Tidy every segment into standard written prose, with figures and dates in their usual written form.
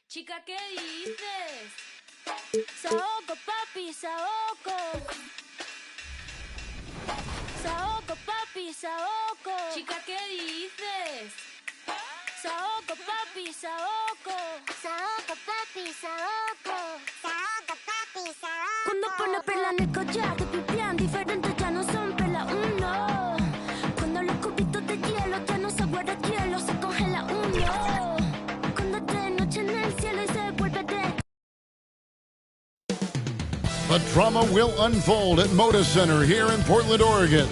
Chica, ¿qué dices? Saoco, papi, saoco. Saoco, papi, saoco. Chica, ¿qué dices? Saoco, papi, saoco. Saoco, papi, saoco. Saoco, papi, saoco. Cuando pone perla en el collar, te pipián diferentes, ya no son perla uno. Cuando los cubitos de hielo ya no se guarda hielo, se congela uno. Cuando es de noche en el cielo y se vuelve de... The drama will unfold at Moda Center here in Portland, Oregon.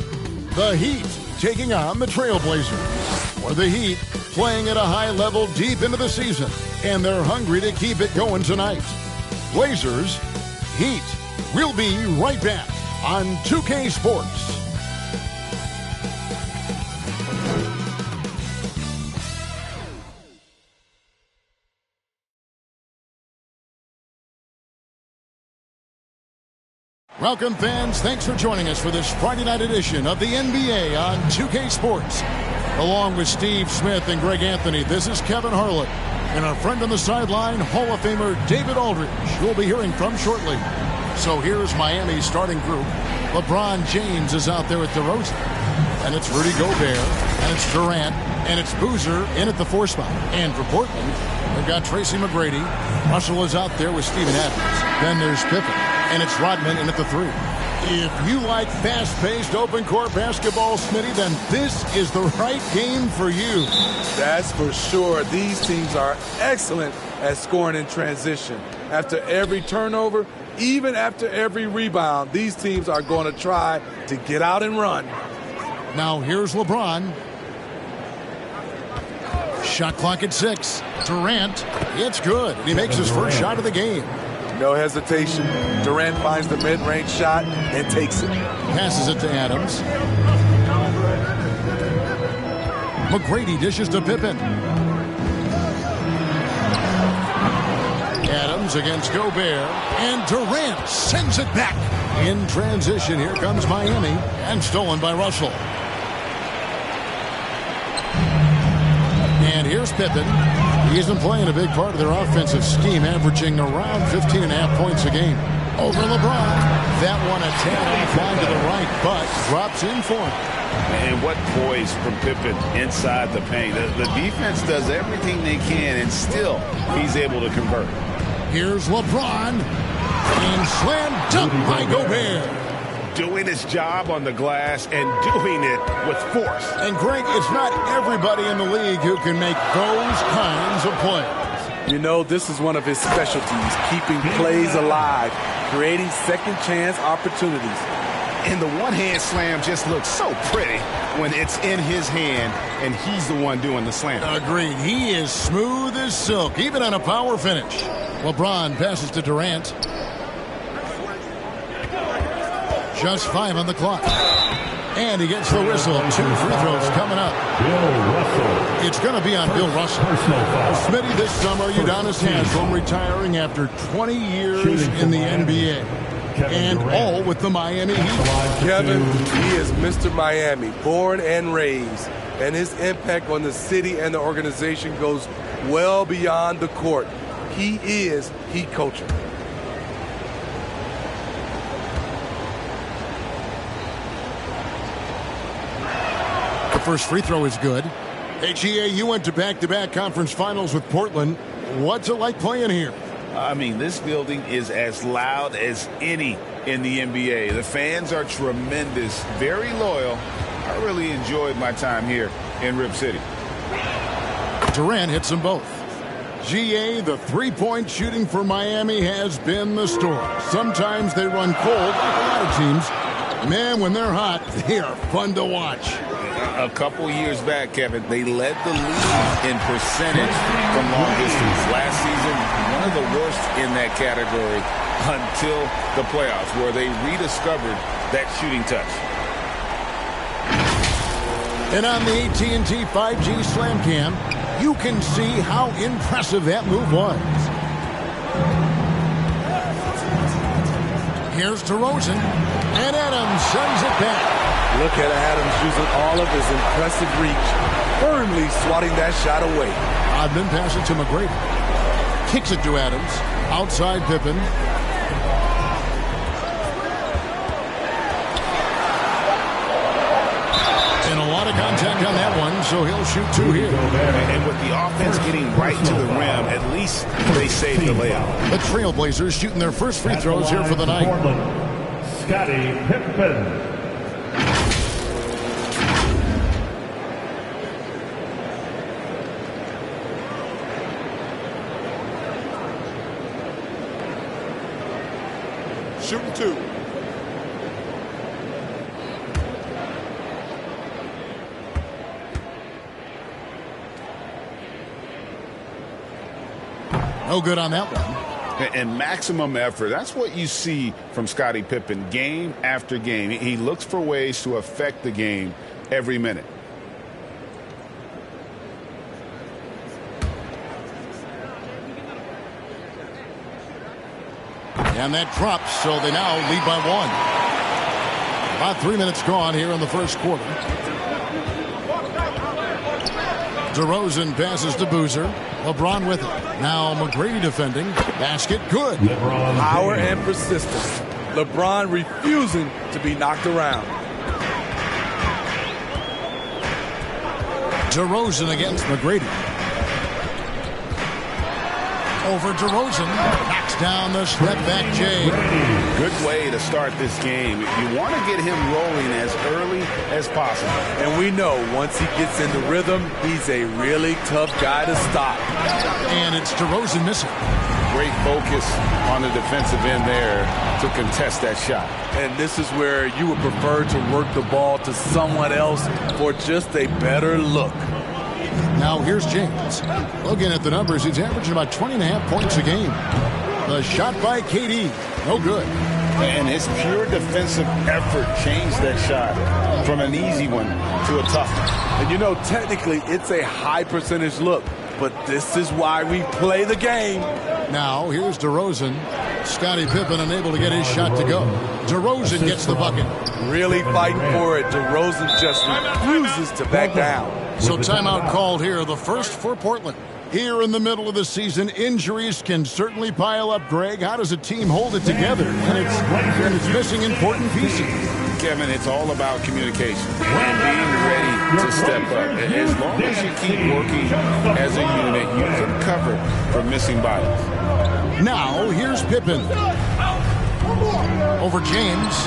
The Heat taking on the Trailblazers. For the Heat, playing at a high level deep into the season, and they're hungry to keep it going tonight. Blazers, Heat. We'll be right back on 2K Sports. Welcome, fans. Thanks for joining us for this Friday night edition of the NBA on 2K Sports. Along with Steve Smith and Greg Anthony, this is Kevin Harlan. And our friend on the sideline, Hall of Famer David Aldridge, we'll be hearing from shortly. So here's Miami's starting group. LeBron James is out there with DeRozan. And it's Rudy Gobert. And it's Durant. And it's Boozer in at the 4 spot. And for Portland, they've got Tracy McGrady. Russell is out there with Steven Adams. Then there's Pippen. And it's Rodman in at the 3. If you like fast-paced open-court basketball, Smitty, then this is the right game for you. That's for sure. These teams are excellent at scoring in transition. After every turnover, even after every rebound, these teams are going to try to get out and run. Now here's LeBron. Shot clock at 6. Durant, it's good. He makes his first shot of the game. No hesitation. Durant finds the mid-range shot and takes it. Passes it to Adams. McGrady dishes to Pippen. Adams against Gobert. And Durant sends it back. In transition, here comes Miami. And stolen by Russell. And here's Pippen. He isn't playing a big part of their offensive scheme, averaging around 15.5 points a game. Over LeBron. That one a tad offline to the right, but drops in for him. And what poise from Pippen inside the paint. The defense does everything they can, and still he's able to convert. Here's LeBron. And slam dunk by Gobert. Doing his job on the glass and doing it with force. And Greg, it's not everybody in the league who can make those kinds of plays. You know, this is one of his specialties, keeping plays alive, creating second chance opportunities. And the one-hand slam just looks so pretty when it's in his hand and he's the one doing the slam. Agreed. He is smooth as silk, even on a power finish. LeBron passes to Durant. Just 5 on the clock. And he gets the whistle. 2 free throws coming up. Bill Russell. It's going to be on Bill Russell. Smitty, this summer, Udonis Haslem retiring after 20 years in the NBA. And all with the Miami Heat. Kevin, he is Mr. Miami, born and raised. And his impact on the city and the organization goes well beyond the court. He is Heat culture. First free throw is good. Hey, GA, you went to back-to-back conference finals with Portland. What's it like playing here? I mean, this building is as loud as any in the NBA. The fans are tremendous, very loyal. I really enjoyed my time here in Rip City. Durant hits them both. GA, the three-point shooting for Miami has been the story. Sometimes they run cold, like a lot of teams. Man, when they're hot, they are fun to watch. A couple years back, Kevin, they led the league in percentage from long distance. Last season, one of the worst in that category until the playoffs, where they rediscovered that shooting touch. And on the AT&T 5G Slam Cam, you can see how impressive that move was. Here's DeRozan. And Adams sends it back. Look at Adams using all of his impressive reach, firmly swatting that shot away. I've been passing to McGrady. Kicks it to Adams. Outside Pippen. And a lot of contact on that one, so he'll shoot 2 here. And with the offense getting right to the rim, at least they saved the layup. The Trailblazers shooting their first free throws here for the night. Scottie Pippen. Shooting 2. No good on that one. And maximum effort. That's what you see from Scottie Pippen game after game. He looks for ways to affect the game every minute. And that drops, so they now lead by 1. About 3 minutes gone here in the first quarter. DeRozan passes to Boozer. LeBron with it. Now McGrady defending. Basket good. Power and persistence. LeBron refusing to be knocked around. DeRozan against McGrady. Over DeRozan. Knocks down the step back J. Good way to start this game. You want to get him rolling as early as possible. And we know once he gets in the rhythm, he's a really tough guy to stop. And it's DeRozan missing. Great focus on the defensive end there to contest that shot. And this is where you would prefer to work the ball to someone else for just a better look. Now here's James. Looking at the numbers, he's averaging about 20.5 points a game. The shot by KD. No good. And his pure defensive effort changed that shot from an easy one to a tough one. And you know, technically, it's a high percentage look. But this is why we play the game. Now here's DeRozan. Scottie Pippen unable to get his shot to go. DeRozan gets the bucket. Really fighting for it. DeRozan just refuses to back down. So timeout called here, the first for Portland. Here in the middle of the season, injuries can certainly pile up, Greg. How does a team hold it together when it's missing important pieces? Kevin, it's all about communication and being ready to step up. As long as you keep working as a unit, you can cover for missing bodies. Now, here's Pippen. Over James.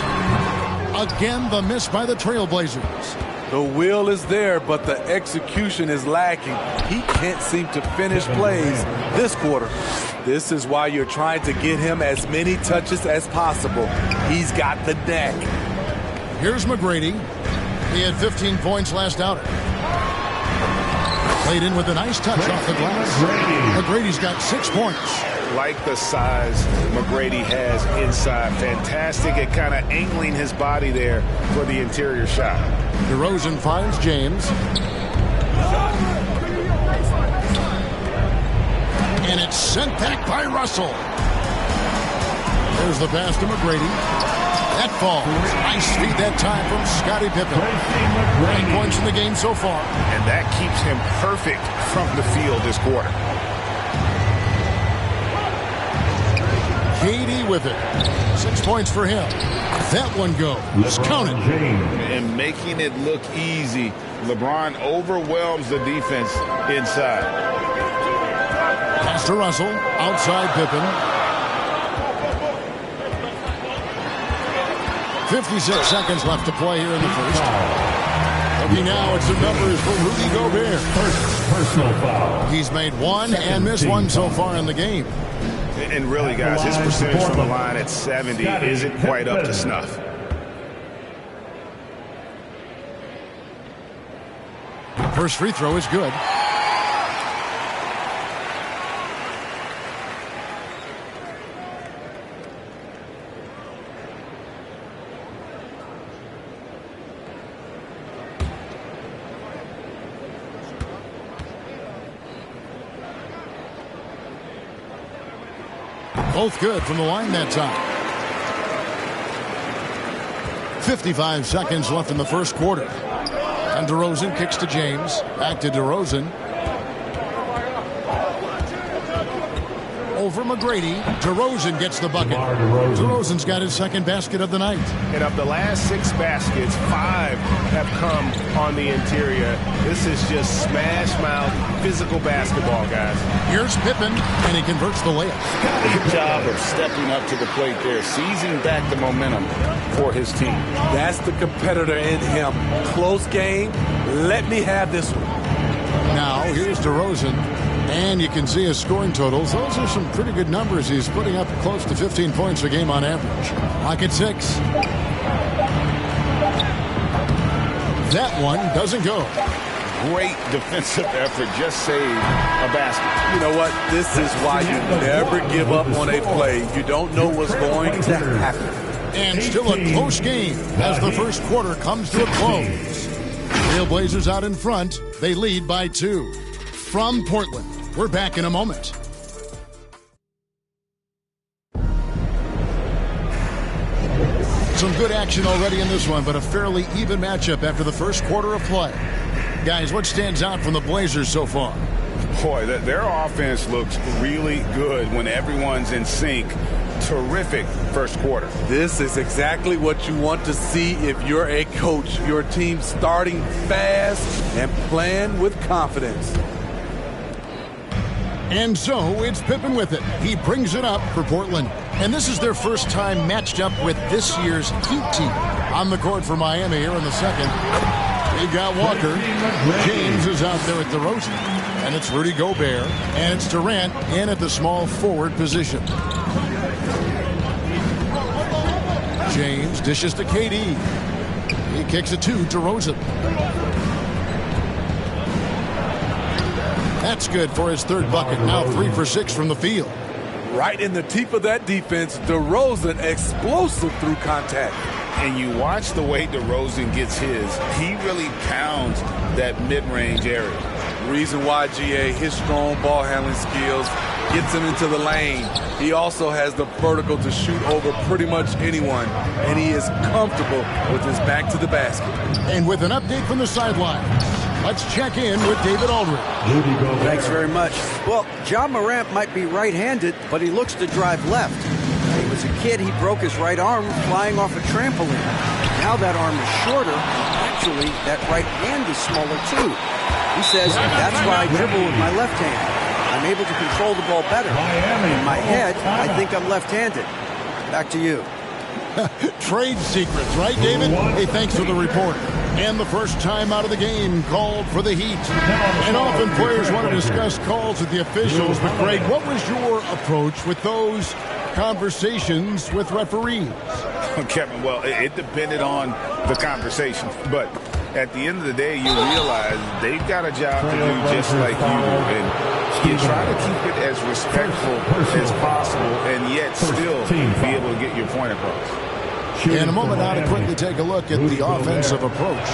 Again, the miss by the Trailblazers. The will is there, but the execution is lacking. He can't seem to finish plays this quarter. This is why you're trying to get him as many touches as possible. He's got the neck. Here's McGrady. He had 15 points last outing. Played in with a nice touch off the glass. McGrady's got 6 points. Like the size McGrady has inside. Fantastic at kind of angling his body there for the interior shot. DeRozan finds James. And it's sent back by Russell. There's the pass to McGrady. That falls. Nice feed that time from Scottie Pippen. 9 points in the game so far. And that keeps him perfect from the field this quarter. KD with it. 6 points for him. That one goes. Count it. And making it look easy. LeBron overwhelms the defense inside. Pass to Russell. Outside Pippen. 56 seconds left to play here in the first. Looking now, it's the numbers for Rudy Gobert. Personal foul. He's made 1 and missed 1 so far in the game. And really, guys, his percentage from the line at 70 isn't quite up to snuff. First free throw is good. Both good from the line that time. 55 seconds left in the first quarter. And DeRozan kicks to James. Back to DeRozan. Over McGrady. DeRozan gets the bucket. DeRozan's got his second basket of the night. And of the last 6 baskets, 5 have come on the interior. This is just smash mouth physical basketball, guys. Here's Pippen, and he converts the layup. Good job of stepping up to the plate there, seizing back the momentum for his team. That's the competitor in him. Close game. Let me have this one. Now, here's DeRozan. And you can see his scoring totals. Those are some pretty good numbers. He's putting up close to 15 points a game on average. Clock at 6. That one doesn't go. Great defensive effort. Just saved a basket. You know what? This is why you never give up on a play. You don't know what's going to happen. And still a close game as the first quarter comes to a close. Trailblazers out in front. They lead by 2. From Portland, we're back in a moment. Some good action already in this one, but a fairly even matchup after the first quarter of play. Guys, what stands out from the Blazers so far? Boy, their offense looks really good when everyone's in sync. Terrific first quarter. This is exactly what you want to see if you're a coach. Your team starting fast and playing with confidence. And so it's Pippen with it. He brings it up for Portland. And this is their first time matched up with this year's Heat team. On the court for Miami here in the second. They got Walker. James is out there at DeRozan. And it's Rudy Gobert. And it's Durant in at the small forward position. James dishes to KD. He kicks it to DeRozan. That's good for his third bucket. Now 3 for 6 from the field. Right in the teeth of that defense, DeRozan explosive through contact. And you watch the way DeRozan gets his. He really pounds that mid-range area. Reason why, GA, his strong ball handling skills gets him into the lane. He also has the vertical to shoot over pretty much anyone, and he is comfortable with his back to the basket. And with an update from the sidelines, let's check in with David Aldridge. Thanks very much. Well, Ja Morant might be right-handed, but he looks to drive left. When he was a kid, he broke his right arm flying off a trampoline. Now that arm is shorter. Actually, that right hand is smaller too. He says, that's why I dribble with my left hand. I'm able to control the ball better. In my head, I think I'm left-handed. Back to you. Trade secrets, right, David? Hey, thanks for the report. And the first time out of the game called for the Heat. And often players want to discuss calls with the officials. But, Greg, what was your approach with those conversations with referees? Kevin, well, it depended on the conversation. But at the end of the day, you realize they've got a job to do just like you do. And you try to keep it as respectful as possible and yet still be able to get your point across. In a moment now to quickly take a look at the offensive approach.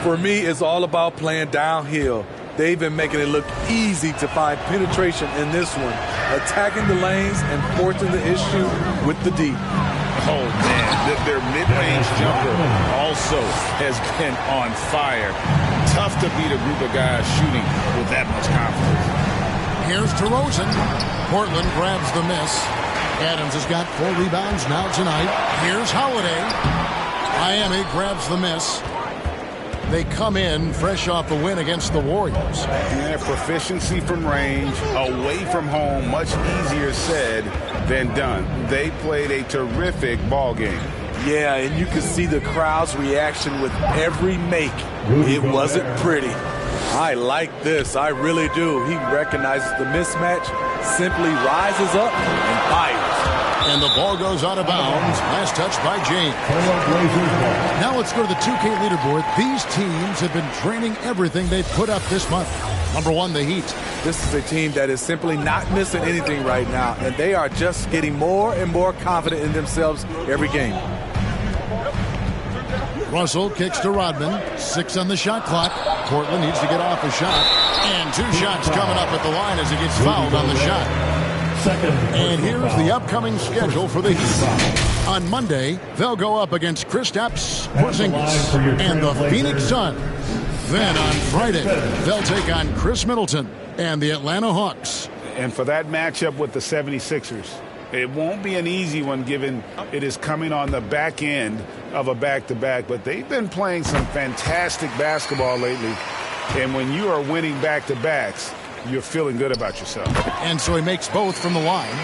For me, it's all about playing downhill. They've been making it look easy to find penetration in this one, attacking the lanes and forcing the issue with the D. Oh, man, their mid-range jumper also has been on fire. Tough to beat a group of guys shooting with that much confidence. Here's DeRozan. Portland grabs the miss. Adams has got 4 rebounds now tonight. Here's Holiday. Miami grabs the miss. They come in fresh off the win against the Warriors. Yeah, proficiency from range, away from home, much easier said than done. They played a terrific ball game. Yeah, and you can see the crowd's reaction with every make. It wasn't pretty. I like this. I really do. He recognizes the mismatch, simply rises up and fires. And the ball goes out of bounds. Last touch by James. Now let's go to the 2K leaderboard. These teams have been training everything they've put up this month. Number 1, the Heat. This is a team that is simply not missing anything right now, and they are just getting more and more confident in themselves every game. Russell kicks to Rodman. 6 on the shot clock. Portland needs to get off a shot. And 2 shots coming up at the line as he gets fouled on the shot. And here's the upcoming schedule for the Heat. On Monday, they'll go up against Kristaps Porzingis and the Phoenix Suns. Then on Friday, they'll take on Chris Middleton and the Atlanta Hawks. And for that matchup with the 76ers, it won't be an easy one given it is coming on the back end of a back-to-back. But they've been playing some fantastic basketball lately. And when you are winning back-to-backs, you're feeling good about yourself. And so he makes both from the line.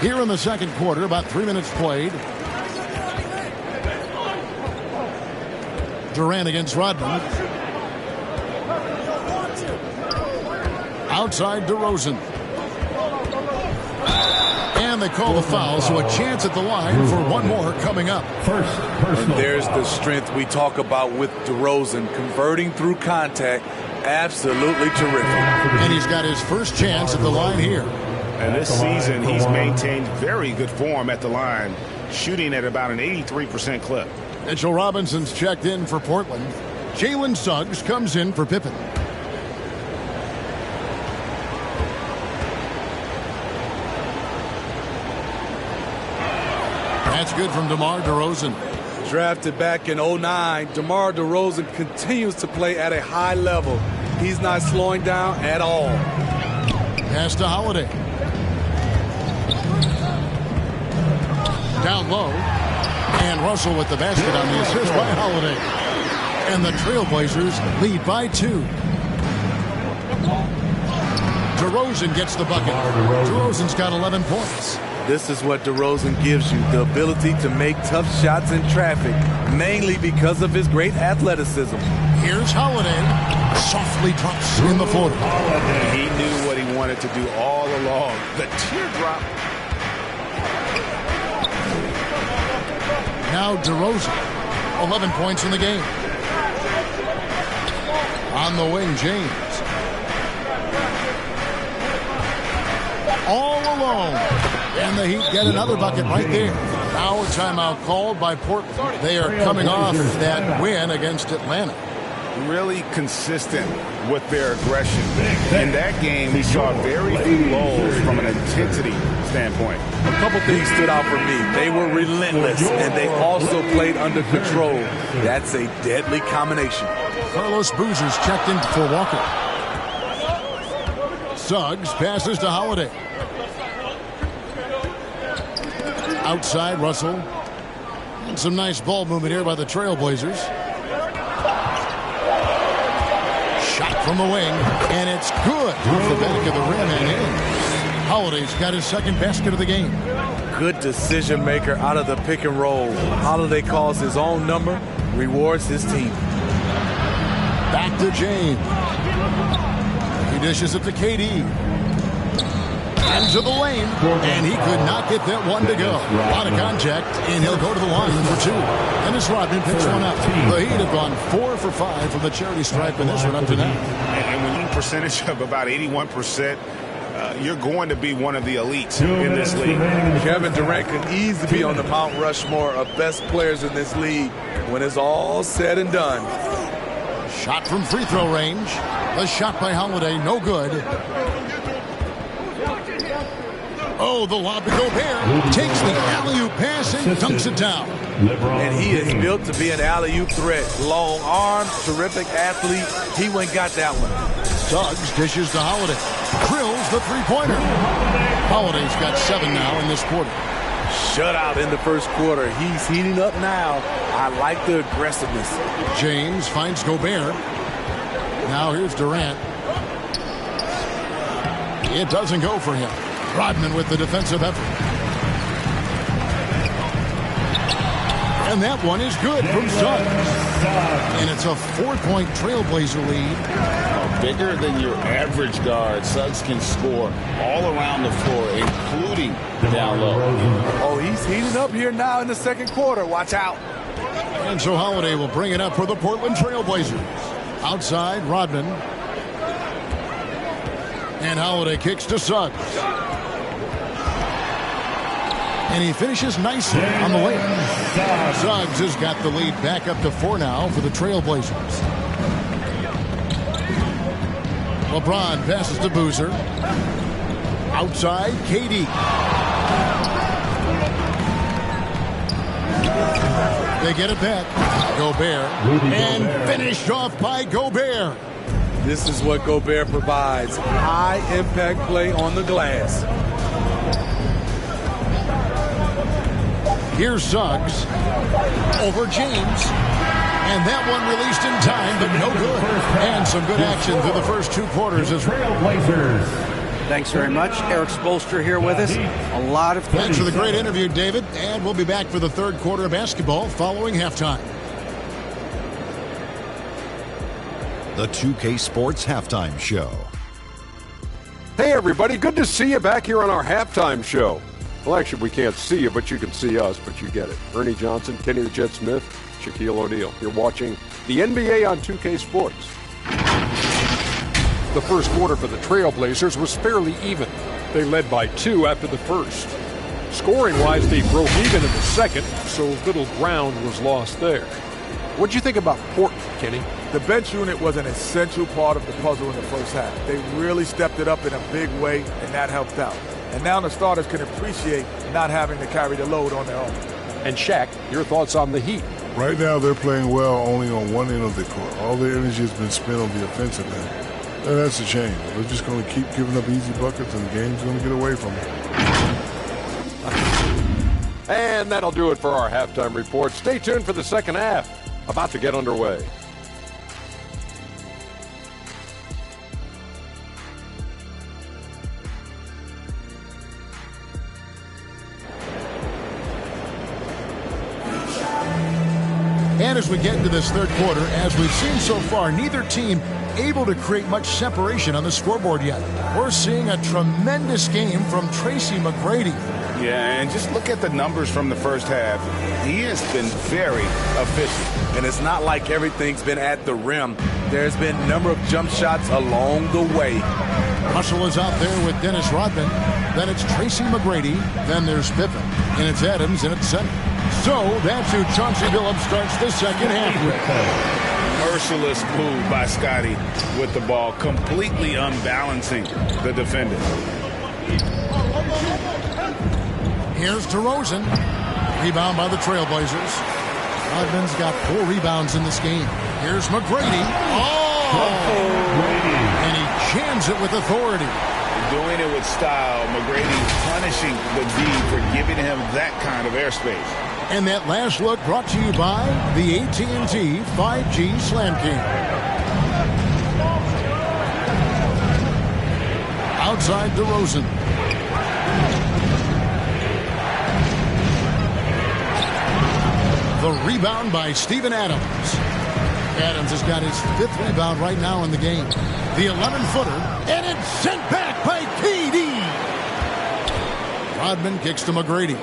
Here in the second quarter, about 3 minutes played. Durant against Rodman. Outside DeRozan. And they call the foul, so a chance at the line for one more coming up. And there's the strength we talk about with DeRozan, converting through contact. Absolutely terrific. And he's got his first chance at the line here. And this season, he's maintained very good form at the line, shooting at about an 83% clip. Mitchell Robinson's checked in for Portland. Jalen Suggs comes in for Pippen. That's good from DeMar DeRozan. Drafted back in 2009, DeMar DeRozan continues to play at a high level. He's not slowing down at all. Pass to Holiday. Down low. And Russell with the basket on the assist by Holiday. And the Trailblazers lead by 2. DeRozan gets the bucket. DeRozan's got 11 points. This is what DeRozan gives you, the ability to make tough shots in traffic, mainly because of his great athleticism. Here's Holiday. Softly drops in the floater. He knew what he wanted to do all along. The teardrop. Now DeRozan, 11 points in the game. On the wing, James. All alone. And the Heat get another bucket right there. Now a timeout called by Portland. They are coming off that win against Atlanta. Really consistent with their aggression. In that game, we saw very few lulls from an intensity standpoint. A couple things stood out for me. They were relentless, and they also played under control. That's a deadly combination. Carlos Boozer's checked in for Walker. Suggs passes to Holiday. Outside, Russell. And some nice ball movement here by the Trailblazers. Shot from the wing, and it's good. Off the back of the rim and in. Holiday's got his second basket of the game. Good decision maker out of the pick and roll. Holiday calls his own number, rewards his team. Back to James. He dishes it to KD. Into the lane, and he could not get that one to go. A lot of contact, and he'll go to the line for 2. And as Rodman picks one up, the Heat have gone 4 for 5 from the charity stripe in this one up to now. And when you percentage of about 81%, you're going to be one of the elites in this league. Kevin Durant could easily be on the Mount Rushmore of best players in this league when it's all said and done. Shot from free throw range. The shot by Holiday, no good. Oh, the lob to Gobert. Takes the alley-oop pass and dunks it down. And he is built to be an alley-oop threat. Long arms, terrific athlete. He went and got that one. Suggs dishes to Holiday. Drills the three-pointer. Holiday's got 7 now in this quarter. Shutout in the first quarter. He's heating up now. I like the aggressiveness. James finds Gobert. Now here's Durant. It doesn't go for him. Rodman with the defensive effort. And that one is good from Suggs. And it's a 4-point Trailblazer lead. Bigger than your average guard, Suggs can score all around the floor, including down low. Oh, he's heating up here now in the second quarter. Watch out. And so Holiday will bring it up for the Portland Trailblazers. Outside, Rodman. And Holiday kicks to Suggs. And he finishes nicely on the way. Suggs has got the lead back up to 4 now for the Trailblazers. LeBron passes to Boozer. Outside, KD. They get it back. Gobert. And finished off by Gobert. This is what Gobert provides. High-impact play on the glass. Here's Suggs. Over James. And that one released in time, but no good. And some good action through the first 2 quarters as well. Trailblazers. Thanks very much. Eric Spoelstra here with us. A lot of Thanks for the great interview, David. And we'll be back for the 3rd quarter of basketball following halftime. The 2K Sports Halftime Show. Hey, everybody. Good to see you back here on our halftime show. Well, actually, we can't see you, but you can see us, but you get it. Ernie Johnson, Kenny the Jet Smith, Shaquille O'Neal. You're watching the NBA on 2K Sports. The first quarter for the Trailblazers was fairly even. They led by 2 after the first. Scoring-wise, they broke even in the second, so little ground was lost there. What'd you think about Portland, Kenny? The bench unit was an essential part of the puzzle in the first half. They really stepped it up in a big way, and that helped out. And now the starters can appreciate not having to carry the load on their own. And Shaq, your thoughts on the Heat? Right now, they're playing well only on one end of the court. All their energy has been spent on the offensive end. And that's a shame. They're just going to keep giving up easy buckets, and the game's going to get away from them. And that'll do it for our halftime report. Stay tuned for the second half. About to get underway. And as we get into this 3rd quarter, as we've seen so far, neither team able to create much separation on the scoreboard yet. We're seeing a tremendous game from Tracy McGrady. Yeah, and just look at the numbers from the first half. He has been very efficient. And it's not like everything's been at the rim. There's been a number of jump shots along the way. Russell is out there with Dennis Rodman. Then it's Tracy McGrady. Then there's Pippen. And it's Adams, and it's center. So that's who Chauncey Billups starts the second half with. Merciless move by Scotty with the ball, completely unbalancing the defender. Here's DeRozan. Rebound by the Trailblazers. Rodman's got 4 rebounds in this game. Here's McGrady. And he jams it with authority. Doing it with style. McGrady punishing the D for giving him that kind of airspace. And that last look brought to you by the AT&T 5G Slam King. Outside DeRozan. The rebound by Steven Adams. Adams has got his 5th rebound right now in the game. The 11-footer, and it's sent back by KD. Rodman kicks to McGrady.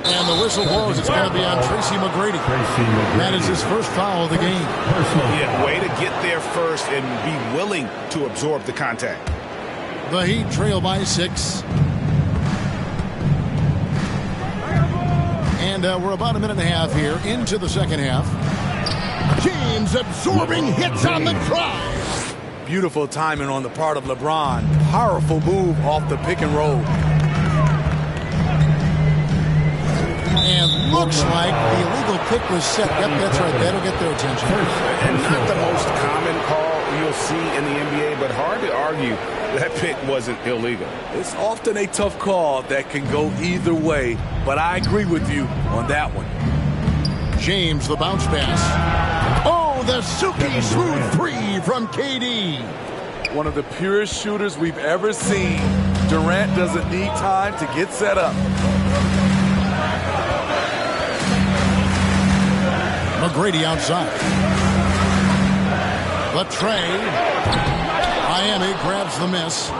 And the whistle blows. It's going to be on Tracy McGrady. That is his first foul of the game. Yeah, way to get there first and be willing to absorb the contact. The Heat trail by 6. And we're about a minute and a half here into the second half. James absorbing hits on the drive. Beautiful timing on the part of LeBron. Powerful move off the pick and roll. And looks like the illegal pick was set. Yep, that's right. That'll get their attention. And not the most common call you'll see in the NBA, but hard to argue that pick wasn't illegal. It's often a tough call that can go either way, but I agree with you on that one. James, the bounce pass. Oh, the silky smooth 3 from KD. One of the purest shooters we've ever seen. Durant doesn't need time to get set up. McGrady outside. The tray. Miami grabs the miss.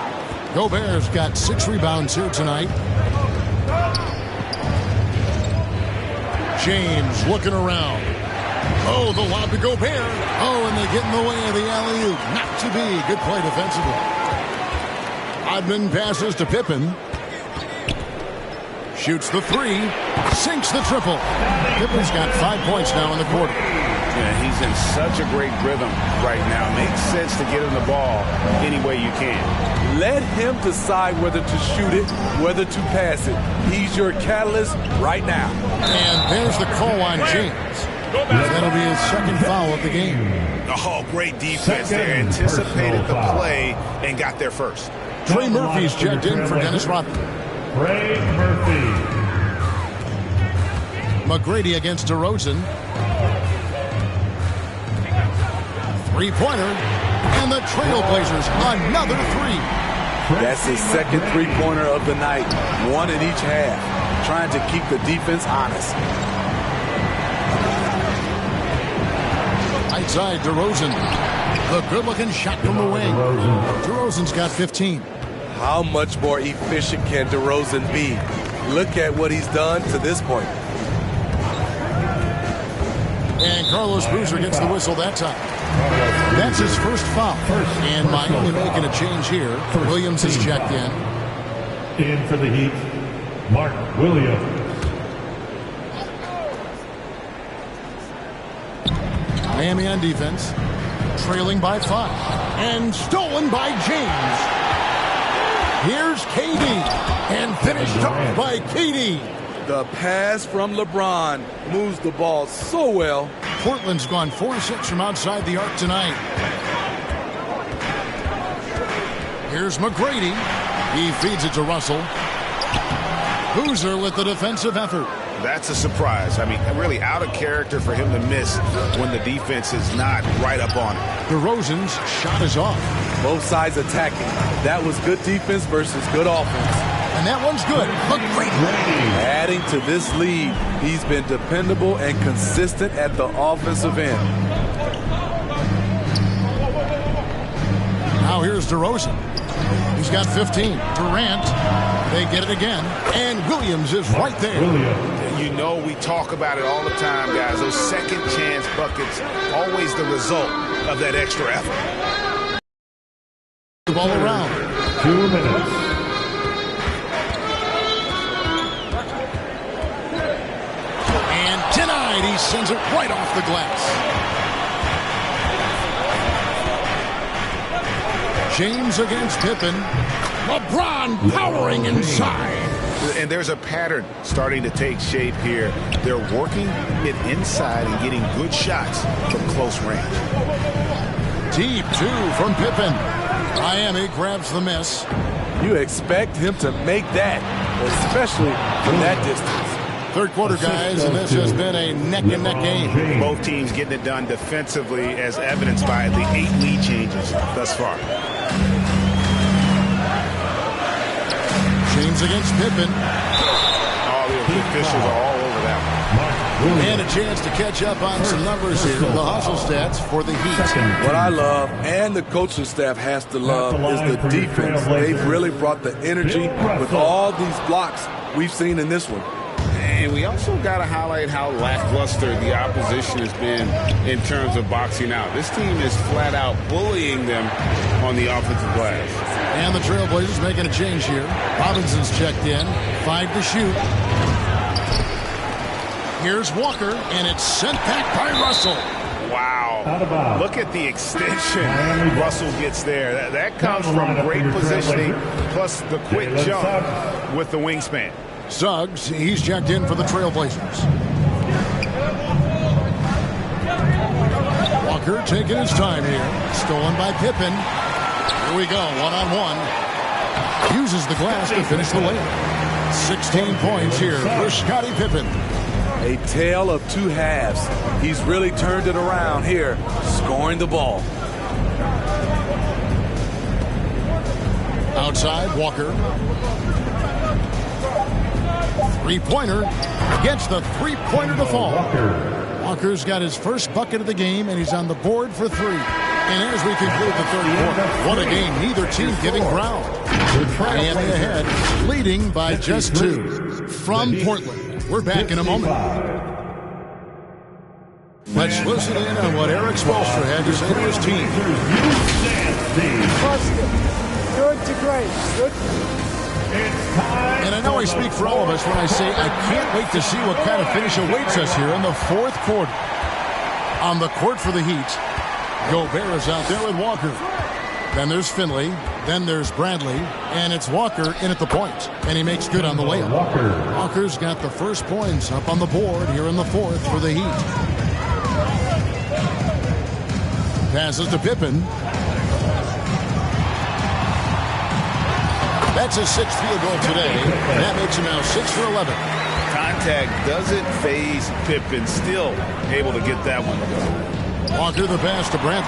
Gobert's got 6 rebounds here tonight. James looking around. Oh, the lob to Gobert. Oh, and they get in the way of the alley-oop. Not to be. Good play defensively. Rodman passes to Pippen. Shoots the 3. Sinks the triple. Pippen's got 5 points now in the quarter. Yeah, he's in such a great rhythm right now. Makes sense to get him the ball any way you can. Let him decide whether to shoot it, whether to pass it. He's your catalyst right now. And there's the call on James. That'll be his second foul of the game. Oh, great defense there. Anticipated the play and got there first. Trey Murphy's checked in for Dennis Rodman. Trey Murphy. McGrady against DeRozan. Three-pointer. And the Trailblazers, another three. That's his second three-pointer of the night. One in each half. Trying to keep the defense honest. Outside DeRozan. The good-looking shot from the wing. DeRozan's got 15. How much more efficient can DeRozan be? Look at what he's done to this point. And Carlos Boozer gets the whistle that time. That's his first foul. And Miami making a change here. Williams is checked in. In for the Heat, Mark Williams. Miami on defense. Trailing by 5. And stolen by James. Here's KD. And finished off by KD. The pass from LeBron moves the ball so well. Portland's gone 4-6 from outside the arc tonight. Here's McGrady. He feeds it to Russell. Boozer with the defensive effort. That's a surprise. I mean, really out of character for him to miss when the defense is not right up on it. DeRozan's shot is off. Both sides attacking. That was good defense versus good offense. And that one's good. McGrady. Adding to this lead, he's been dependable and consistent at the offensive end. Now here's DeRozan. He's got 15. Durant. They get it again. And Williams is right there. You know we talk about it all the time, guys. Those second chance buckets, always the result of that extra effort. The ball around. 2 minutes. And denied. He sends it right off the glass. James against Pippen. LeBron powering inside. And there's a pattern starting to take shape here. They're working it inside and getting good shots from close range. Deep 2 from Pippen. Miami grabs the miss. You expect him to make that, especially from that distance. Third quarter, guys, and this has been a neck-and-neck game. Both teams getting it done defensively, as evidenced by the 8 lead changes thus far. James against Pippen. All the officials are all over that one. And a chance to catch up on some numbers here. The hustle stats for the Heat. What I love, and the coaching staff has to love, is the defense. They've really brought the energy with all these blocks we've seen in this one. And we also got to highlight how lackluster the opposition has been in terms of boxing out. This team is flat out bullying them on the offensive glass. And the Trailblazers making a change here. Robinson's checked in. 5 to shoot. Here's Walker, and it's sent back by Russell. Wow. Look at the extension Russell gets there. That comes from great positioning, plus the quick jump with the wingspan. Suggs, he's checked in for the Trailblazers. Walker taking his time here. Stolen by Pippen. Here we go, one-on-one. Uses the glass to finish the layup. 16 points here for Scottie Pippen. A tale of 2 halves. He's really turned it around here, scoring the ball. Outside, Walker. Three-pointer gets the three-pointer to fall. Walker's got his first bucket of the game, and he's on the board for 3. And as we conclude the third quarter, what a game. Neither team giving ground. Miami ahead, leading by just 2. From Portland, we're back in a moment. Let's listen in on what Eric Spoelstra had to say to his team. Positive. Good to great. Good. And I know I speak for all of us when I say I can't wait to see what kind of finish awaits us here in the fourth quarter. On the court for the Heat, Gobert is out there with Walker. Then there's Finley. Then there's Bradley. And it's Walker in at the point. And he makes good on the layup. Walker's got the first points up on the board here in the fourth for the Heat. Passes to Pippen. That's his sixth field goal today. That makes him now 6 for 11. Contact doesn't phase Pippen. Still able to get that one to go. Walker the pass to Bradley.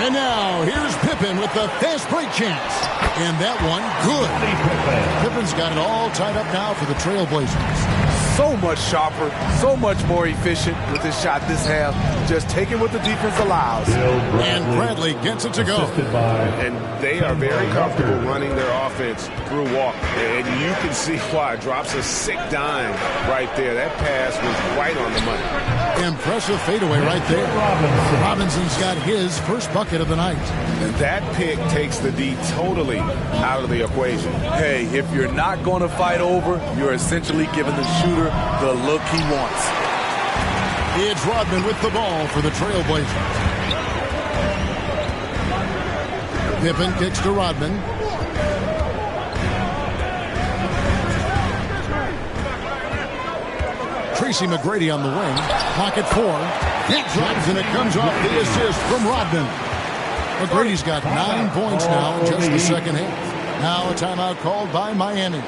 And now here's Pippen with the fast break chance. And that one good. Pippen's got it all tied up now for the Trailblazers. So much sharper, so much more efficient with his shot this half. Just taking what the defense allows. And Bradley gets it to go. And they are very comfortable running their offense through Walker. And you can see why. Drops a sick dime right there. That pass was right on the money. Impressive fadeaway right there. Robinson's got his first bucket of the night. And that pick takes the D totally out of the equation. Hey, if you're not going to fight over, you're essentially giving the shooter the look he wants. It's Rodman with the ball for the Trailblazers. Pippen kicks to Rodman. Tracy McGrady on the wing. Pocket 4. That drops, and it comes off the assist from Rodman. McGrady's got 9 points now in just the second half. Now a timeout called by Miami.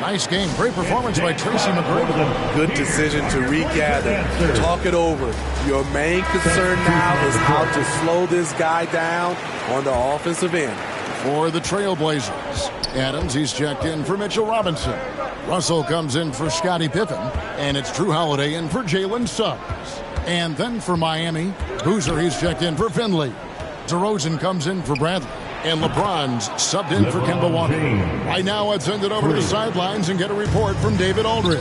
Nice game. Great performance by Tracy McGrady. Good decision to regather. Talk it over. Your main concern now is how to slow this guy down on the offensive end. For the Trailblazers, Adams, he's checked in for Mitchell Robinson. Russell comes in for Scottie Pippen. And it's Drew Holiday in for Jalen Suggs. And then for Miami, Boozer, he's checked in for Finley. DeRozan comes in for Bradley. And LeBron's subbed in for Kemba Walker. Right now, I'd send it over to the sidelines and get a report from David Aldridge.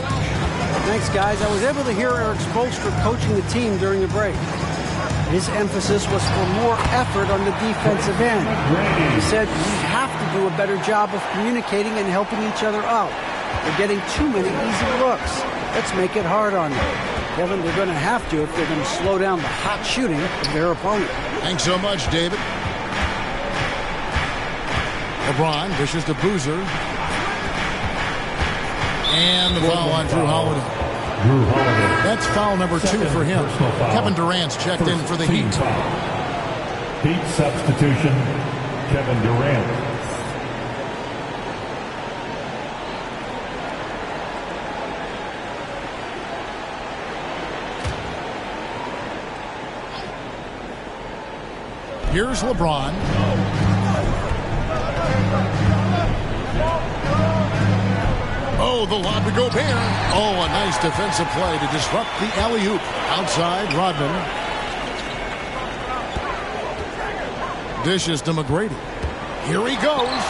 Thanks, guys. I was able to hear Eric Spoelstra coaching the team during the break. His emphasis was for more effort on the defensive end. He said we have to do a better job of communicating and helping each other out. They're getting too many easy looks. Let's make it hard on them. Kevin, they're going to have to if they're going to slow down the hot shooting of their opponent. Thanks so much, David. LeBron dishes to Boozer. And the foul on Drew Holiday. That's foul number 2 for him. Kevin Durant's checked in for the Heat. Heat substitution, Kevin Durant. Here's LeBron. Oh, the lob to Gobert. Oh, a nice defensive play to disrupt the alley-oop. Outside, Rodman. Dishes to McGrady. Here he goes.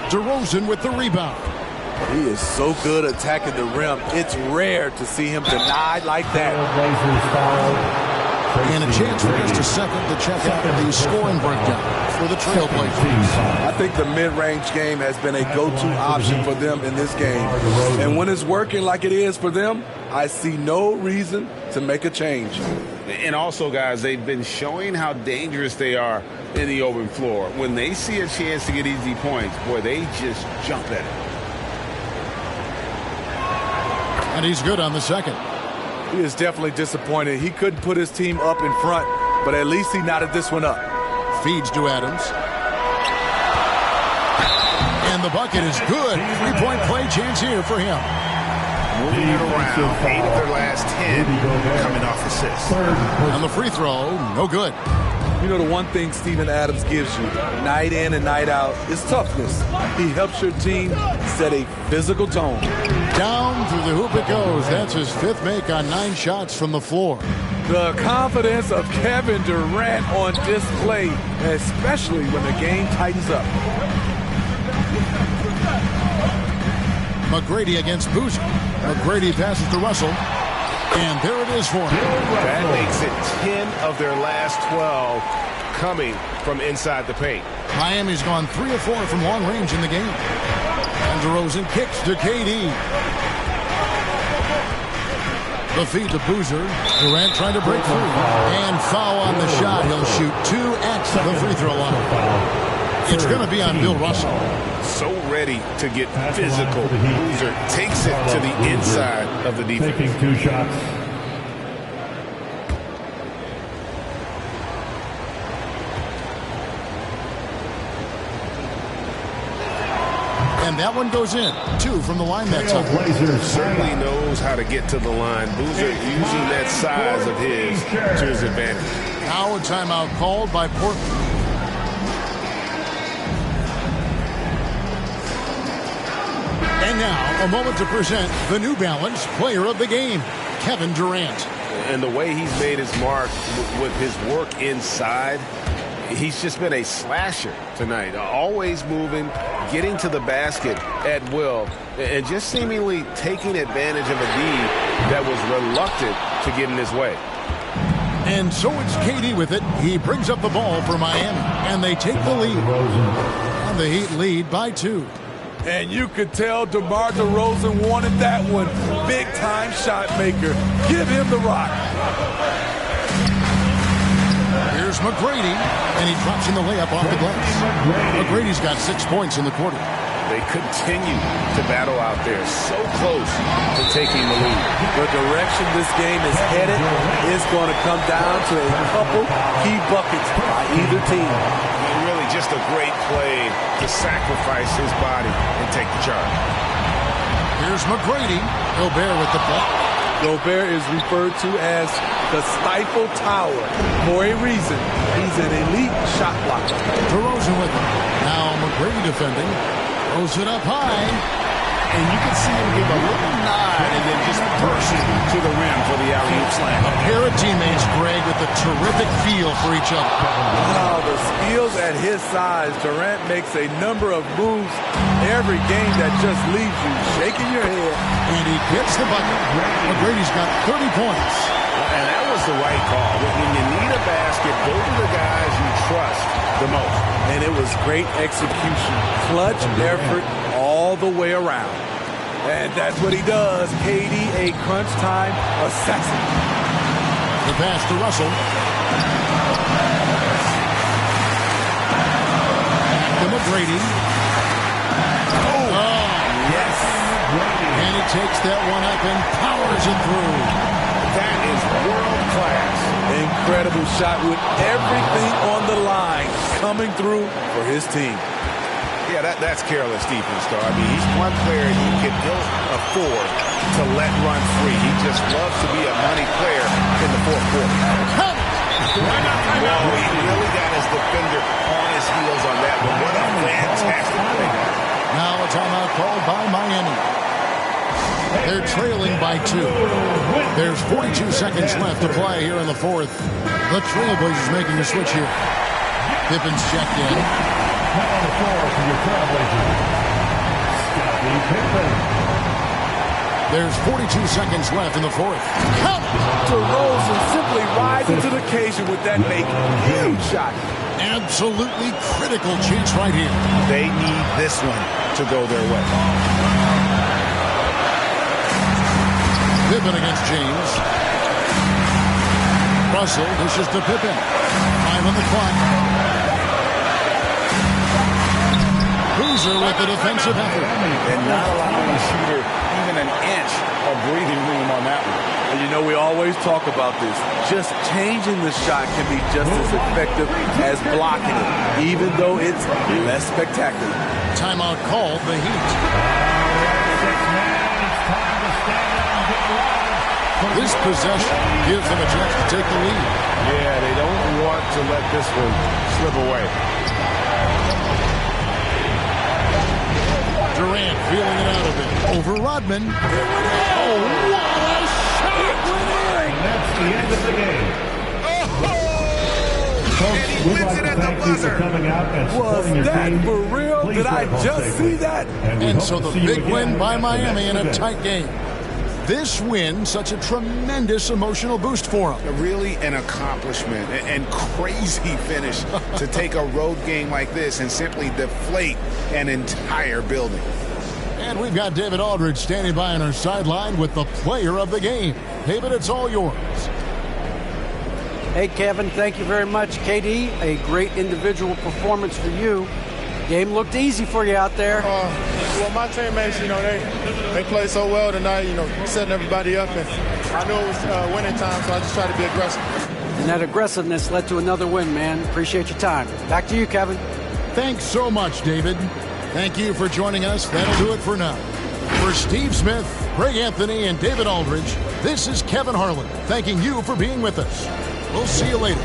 DeRozan with the rebound. He is so good attacking the rim. It's rare to see him denied like that. And a chance for just a second to check out the scoring breakdown for the Trailblazers. I think the mid-range game has been a go-to option for them in this game. And when it's working like it is for them, I see no reason to make a change. And also, guys, they've been showing how dangerous they are in the open floor. When they see a chance to get easy points, boy, they just jump at it. And he's good on the second. He is definitely disappointed. He couldn't put his team up in front, but at least he knotted this one up. Feeds to Adams. And the bucket is good. 3-point play chance here for him. Moving it around. 8 of their last 10 coming off assists. And the free throw, no good. You know, the one thing Steven Adams gives you, night in and night out, is toughness. He helps your team set a physical tone. Down through the hoop it goes. That's his 5th make on 9 shots from the floor. The confidence of Kevin Durant on display, especially when the game tightens up. McGrady against Boozer. McGrady passes to Russell. And there it is for him. That makes it 10 of their last 12 coming from inside the paint. Miami's gone 3 of 4 from long range in the game. And DeRozan kicks to KD. The feed to Boozer. Durant trying to break through. And foul on the shot. He'll shoot 2 at the free throw line. It's going to be on Bill Russell. So ready to get physical. Boozer takes it to the inside of the defense. Taking 2 shots. And that one goes in. 2 from the line that time. Trailblazers certainly knows how to get to the line. Boozer using that size of his to his advantage. Now a timeout called by Portland. And now a moment to present the New Balance Player of the Game, Kevin Durant. And the way he's made his mark with his work inside, he's just been a slasher tonight. Always moving, getting to the basket at will, and just seemingly taking advantage of a D that was reluctant to get in his way. And so it's KD with it. He brings up the ball for Miami, and they take the lead. And the Heat lead by 2. And you could tell DeMar DeRozan wanted that one. Big-time shot maker. Give him the rock. Here's McGrady, and he drops in the layup off the glass. McGrady's got 6 points in the quarter. They continue to battle out there, so close to taking the lead. The direction this game is headed is going to come down to a couple key buckets by either team. And really just a great play to sacrifice his body and take the charge. Here's McGrady. Gobert with the block. Gobert is referred to as the Stifle Tower for a reason. He's an elite shot blocker. DeRozan with him. Now McGrady defending. Throws it up high. And you can see him give a little nod and then just burst to the rim for the alley-oop slam. A pair of teammates, Greg, with a terrific feel for each other. Wow, the skills at his size. Durant makes a number of moves every game that just leaves you shaking your head. And he gets the bucket. McGrady's got 30 points. And that was the right call. When you need a basket, go to the guys you trust the most. And it was great execution. Clutch effort all the way around. And that's what he does. KD, a crunch time assassin. The pass to Russell. To McGrady. Oh, yes. And he takes that one up and powers it through. That is world class. Incredible shot with everything on the line coming through for his team. Yeah, that's careless defense, though. I mean, he's one player he can ill afford to let run free. He just loves to be a money player in the fourth quarter. Well, he really got his defender on his heels on that one. What a fantastic play. Now a timeout called by Miami. They're trailing by 2. There's 42 seconds left to play here in the fourth. The Trailblazers making a switch here. Pippen's checked in. Now on the floor for your Trailblazers, Scottie Pippen. There's 42 seconds left in the fourth. Count it! DeRozan simply rising to the occasion with that make. Huge shot. Absolutely critical chance right here. They need this one to go their way. Pippen against James. Russell dishes to Pippen. 5 on the clock. Boozer with the defensive effort. And not allowing the shooter even an inch of breathing room on that one. And you know, we always talk about this. Just changing the shot can be just as effective as blocking it, even though it's less spectacular. Timeout called the Heat. This possession gives them a chance to take the lead. Yeah, they don't want to let this one slip away. Durant feeling it out of it. Over Rodman. Oh, what a shot! That's the end of the game. Folks, we'd like to thank you for coming out and supporting your team. Was that for real? Did I just see that? And so the big win by Miami in a tight game. This win, such a tremendous emotional boost for them. Really an accomplishment and crazy finish to take a road game like this and simply deflate an entire building. And we've got David Aldridge standing by on our sideline with the player of the game. David, it's all yours. Hey, Kevin, thank you very much. KD, a great individual performance for you. Game looked easy for you out there. Well, my teammates, they played so well tonight, setting everybody up. And I knew it was winning time, so I just tried to be aggressive. And that aggressiveness led to another win, man. Appreciate your time. Back to you, Kevin. Thanks so much, David. Thank you for joining us. That'll do it for now. For Steve Smith, Greg Anthony, and David Aldridge, this is Kevin Harlan thanking you for being with us. We'll see you later.